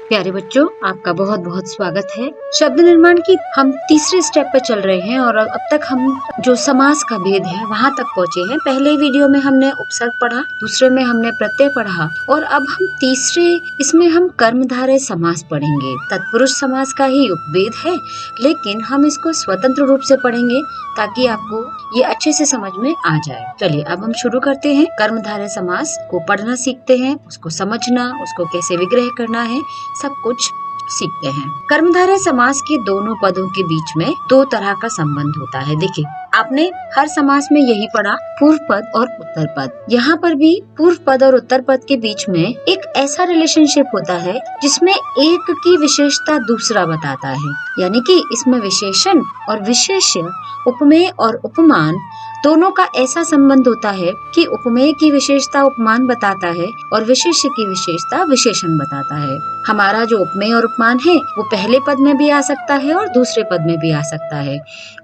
प्यारे बच्चों, आपका बहुत बहुत स्वागत है। शब्द निर्माण की हम तीसरे स्टेप पे चल रहे हैं और अब तक हम जो समास का भेद है वहाँ तक पहुँचे हैं। पहले वीडियो में हमने उपसर्ग पढ़ा, दूसरे में हमने प्रत्यय पढ़ा और अब हम तीसरे इसमें हम कर्मधारय समास पढ़ेंगे। तत्पुरुष समास का ही उपभेद है, लेकिन हम इसको स्वतंत्र रूप से पढ़ेंगे ताकि आपको ये अच्छे से समझ में आ जाए। चलिए अब हम शुरू करते हैं। कर्मधारय समास को पढ़ना सीखते हैं, उसको समझना, उसको कैसे विग्रह करना है, सब कुछ सीखते हैं। कर्मधारय समास के दोनों पदों के बीच में दो तरह का संबंध होता है। देखिए, आपने हर समास में यही पढ़ा, पूर्व पद और उत्तर पद। यहाँ पर भी पूर्व पद और उत्तर पद के बीच में एक ऐसा रिलेशनशिप होता है जिसमें एक की विशेषता दूसरा बताता है, यानी कि इसमें विशेषण और विशेष्य, उपमेय और उपमान दोनों का ऐसा संबंध होता है कि उपमेय की विशेषता उपमान बताता है और विशेष्य की विशेषता विशेषण बताता है। हमारा जो उपमेय और उपमान है वो पहले पद में भी आ सकता है और दूसरे पद में भी आ सकता है।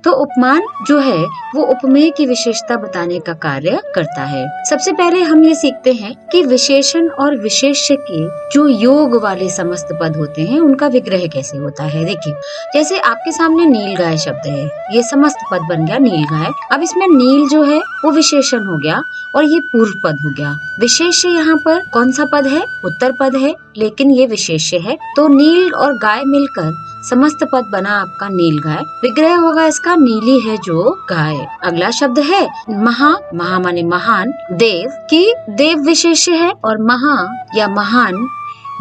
तो उपमान जो है वो उपमेय की विशेषता बताने का कार्य करता है। सबसे पहले हम ये सीखते हैं कि विशेषण और विशेष्य के जो योग वाले समस्त पद होते हैं उनका विग्रह कैसे होता है। देखिए, जैसे आपके सामने नीलगाय शब्द है, ये समस्त पद बन गया नीलगाय। अब इसमें नील जो है वो विशेषण हो गया और ये पूर्व पद हो गया। विशेष्य यहाँ पर कौन सा पद है? उत्तर पद है, लेकिन ये विशेष्य है। तो नील और गाय मिलकर समस्त पद बना आपका नीलगाय। विग्रह होगा इसका नीली है जो गाय। अगला शब्द है महा। महा माने महान। देव की देव विशेष्य है और महा या महान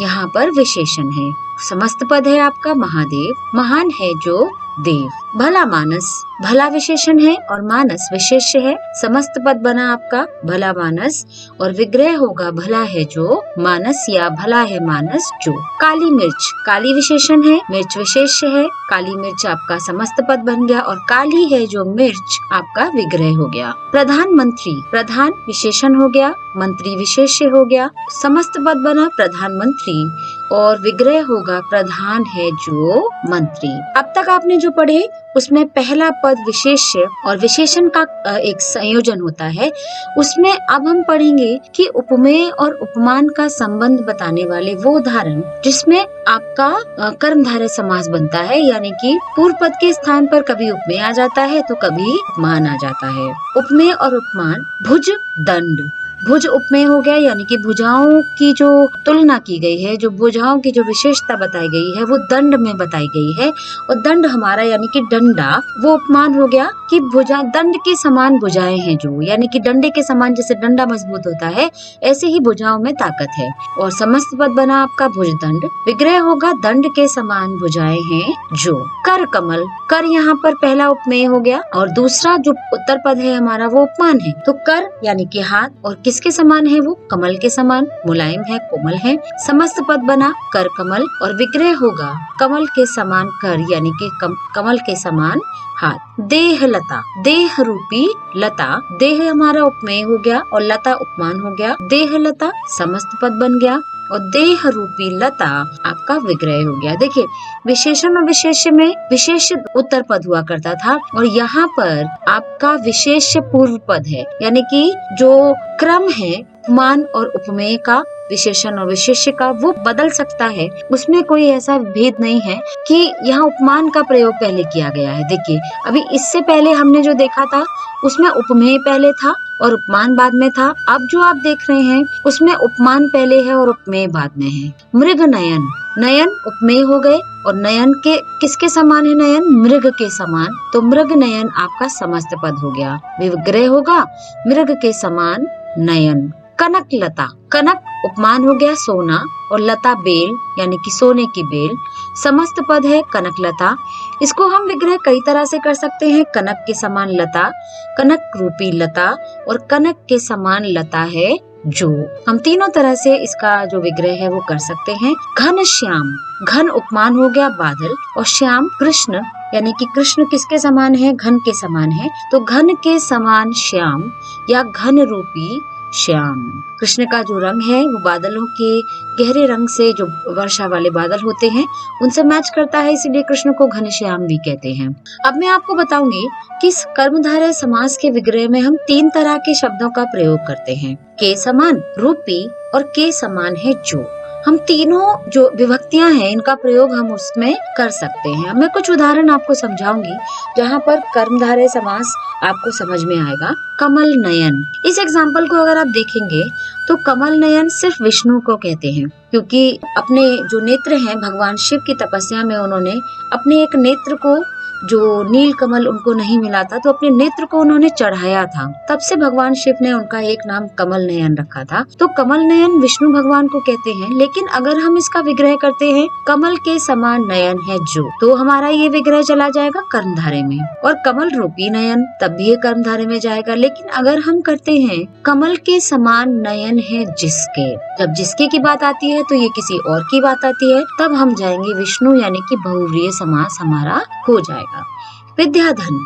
यहाँ पर विशेषण है। समस्त पद है आपका महादेव। महान है जो देव। भला मानस, भला विशेषण है और मानस विशेष्य है। समस्त पद बना आपका भला मानस और विग्रह होगा भला है जो मानस या भला है मानस जो। काली मिर्च, काली विशेषण है, मिर्च विशेष्य है। काली मिर्च आपका समस्त पद बन गया और काली है जो मिर्च आपका विग्रह हो गया। प्रधानमंत्री, प्रधान विशेषण हो गया, मंत्री विशेष्य हो गया। समस्त पद बना प्रधानमंत्री और विग्रह होगा प्रधान है जो मंत्री। अब तक आपने जो पढ़े उसमें पहला पद विशेष्य और विशेषण का एक संयोजन होता है। उसमें अब हम पढ़ेंगे कि उपमेय और उपमान का संबंध बताने वाले वो उदाहरण जिसमें आपका कर्मधारय समास बनता है, यानी कि पूर्व पद के स्थान पर कभी उपमेय आ जाता है तो कभी उपमान आ जाता है। उपमेय और उपमान। भुज दंड, भुज उपमेय हो गया, यानी कि भुजाओं की जो तुलना की गई है, जो भुजाओं की जो विशेषता बताई गई है वो दंड में बताई गई है। और दंड हमारा यानी कि डंडा, वो उपमान हो गया कि भुजा दंड के समान भुजाएं हैं जो, यानी कि डंडे के समान जैसे डंडा मजबूत होता है ऐसे ही भुजाओं में ताकत है। और समस्त पद बना आपका भुजदंड। विग्रह होगा दंड के समान भुजाएं हैं जो। कर कमल, कर यहाँ पर पहला उपमेय हो गया और दूसरा जो उत्तर पद है हमारा वो उपमान है। तो कर यानी कि हाथ, और किसके समान है वो? कमल के समान, मुलायम है, कोमल है। समस्त पद बना कर कमल और विग्रह होगा कमल के समान कर, यानी कि कमल के समान हाथ। देह लता, देह रूपी लता, देह हमारा उपमेय हो गया और लता उपमान हो गया। देह लता समस्त पद बन गया और देह रूपी लता आपका विग्रह हो गया। देखिए, विशेषण और विशेष्य में विशेष्य उत्तर पद हुआ करता था और यहाँ पर आपका विशेष्य पूर्व पद है, यानी कि जो क्रम है उपमान और उपमेय का, विशेषण और विशेष्य का, वो बदल सकता है। उसमें कोई ऐसा भेद नहीं है कि यहाँ उपमान का प्रयोग पहले किया गया है। देखिए, अभी इससे पहले हमने जो देखा था उसमें उपमेय पहले था और उपमान बाद में था। अब जो आप देख रहे हैं उसमें उपमान पहले है और उपमेय बाद में है। मृग नयन, नयन उपमेय हो गए और नयन के किसके समान है? नयन मृग के समान। तो मृग नयन आपका समस्त पद हो गया। विग्रह होगा मृग के समान नयन। कनक लता, कनक उपमान हो गया सोना और लता बेल, यानी कि सोने की बेल। समस्त पद है कनक लता। इसको हम विग्रह कई तरह से कर सकते हैं। कनक के समान लता, कनक रूपी लता और कनक के समान लता है जो। हम तीनों तरह से इसका जो विग्रह है वो कर सकते हैं। घन श्याम, घन उपमान हो गया बादल और श्याम कृष्ण, यानी कि कृष्ण किसके समान है? घन के समान है। तो घन के समान श्याम या घन रूपी श्याम। कृष्ण का जो रंग है वो बादलों के गहरे रंग से, जो वर्षा वाले बादल होते हैं उनसे मैच करता है, इसीलिए कृष्ण को घनश्याम भी कहते हैं। अब मैं आपको बताऊंगी कि कर्मधारय समास के विग्रह में हम तीन तरह के शब्दों का प्रयोग करते हैं। के समान, रूपी और के समान है जो। हम तीनों जो विभक्तियां हैं इनका प्रयोग हम उसमें कर सकते हैं। मैं कुछ उदाहरण आपको समझाऊंगी जहाँ पर कर्मधारय समास आपको समझ में आएगा। कमल नयन, इस एग्जाम्पल को अगर आप देखेंगे तो कमल नयन सिर्फ विष्णु को कहते हैं, क्योंकि अपने जो नेत्र हैं भगवान शिव की तपस्या में उन्होंने अपने एक नेत्र को, जो नील कमल उनको नहीं मिला था, तो अपने नेत्र को उन्होंने चढ़ाया था। तब से भगवान शिव ने उनका एक नाम कमल नयन रखा था। तो कमल नयन विष्णु भगवान को कहते हैं। लेकिन अगर हम इसका विग्रह करते हैं कमल के समान नयन है जो, तो हमारा ये विग्रह चला जाएगा कर्मधारय में। और कमल रूपी नयन, तब भी ये कर्मधारय में जाएगा। लेकिन अगर हम करते हैं कमल के समान नयन है जिसके, जब जिसके की बात आती है तो ये किसी और की बात आती है, तब हम जाएंगे विष्णु, यानी कि बहुव्रीहि समास हमारा हो जाएगा। विद्याधन,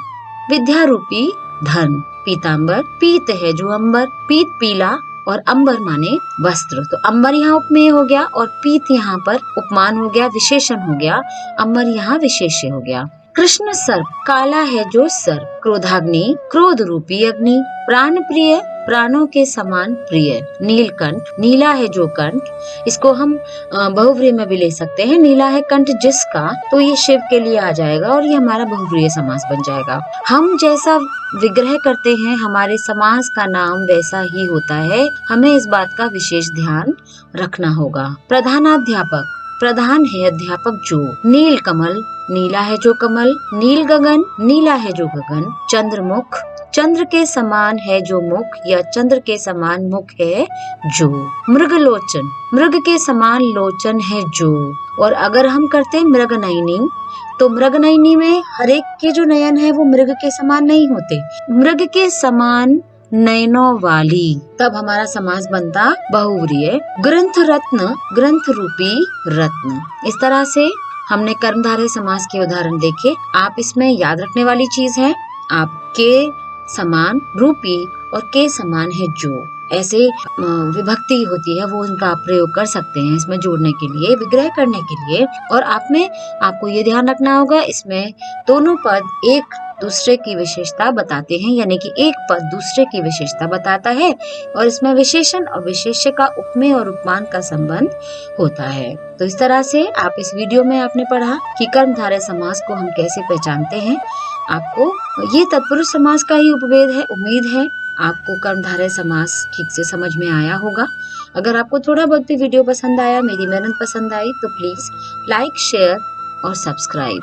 विद्या रूपी धन। पीतांबर, पीत है जो अंबर, पीत पीला और अंबर माने वस्त्र, तो अंबर यहाँ उपमेय हो गया और पीत यहाँ पर उपमान हो गया, विशेषण हो गया। अंबर यहाँ विशेष्य हो गया। कृष्ण सर्प, काला है जो सर्प। क्रोधाग्नि, क्रोध रूपी अग्नि। प्राण प्रिय, प्राणों के समान प्रिय। नीलकंठ, नीला है जो कंठ, इसको हम बहुव्रीहि में भी ले सकते हैं। नीला है कंठ जिसका, तो ये शिव के लिए आ जाएगा और ये हमारा बहुव्रीहि समास बन जाएगा। हम जैसा विग्रह करते हैं हमारे समास का नाम वैसा ही होता है, हमें इस बात का विशेष ध्यान रखना होगा। प्रधानाध्यापक, प्रधान है अध्यापक जो। नील कमल, नीला है जो कमल। नील गगन, नीला है जो गगन। चंद्रमुख, चंद्र के समान है जो मुख या चंद्र के समान मुख है जो। मृगलोचन, मृग के समान लोचन है जो। और अगर हम करते हैं मृगनयनी, तो मृगनयनी में हर एक के जो नयन है वो मृग के समान नहीं होते, मृग के समान नयनों वाली, तब हमारा समास बनता बहुव्रीहि। ग्रंथ रत्न, ग्रंथ रूपी रत्न। इस तरह से हमने कर्मधारय समास के उदाहरण देखे। आप इसमें याद रखने वाली चीज है, आपके समान रूपी और के समान है जो, ऐसे विभक्ति होती है वो उनका आप प्रयोग कर सकते हैं इसमें जोड़ने के लिए, विग्रह करने के लिए। और आपको ये ध्यान रखना होगा, इसमें दोनों पद एक दूसरे की विशेषता बताते हैं, यानी कि एक पद दूसरे की विशेषता बताता है और इसमें विशेषण और विशेष्य का उपमेय और उपमान का संबंध होता है। तो इस तरह से आप इस वीडियो में आपने पढ़ा कि कर्मधारय समास को हम कैसे पहचानते हैं। आपको ये तत्पुरुष समास का ही उपभेद है। उम्मीद है आपको कर्मधारय समास ठीक से समझ में आया होगा। अगर आपको थोड़ा बहुत भी वीडियो पसंद आया, मेरी मेहनत पसंद आई, तो प्लीज लाइक, शेयर और सब्सक्राइब।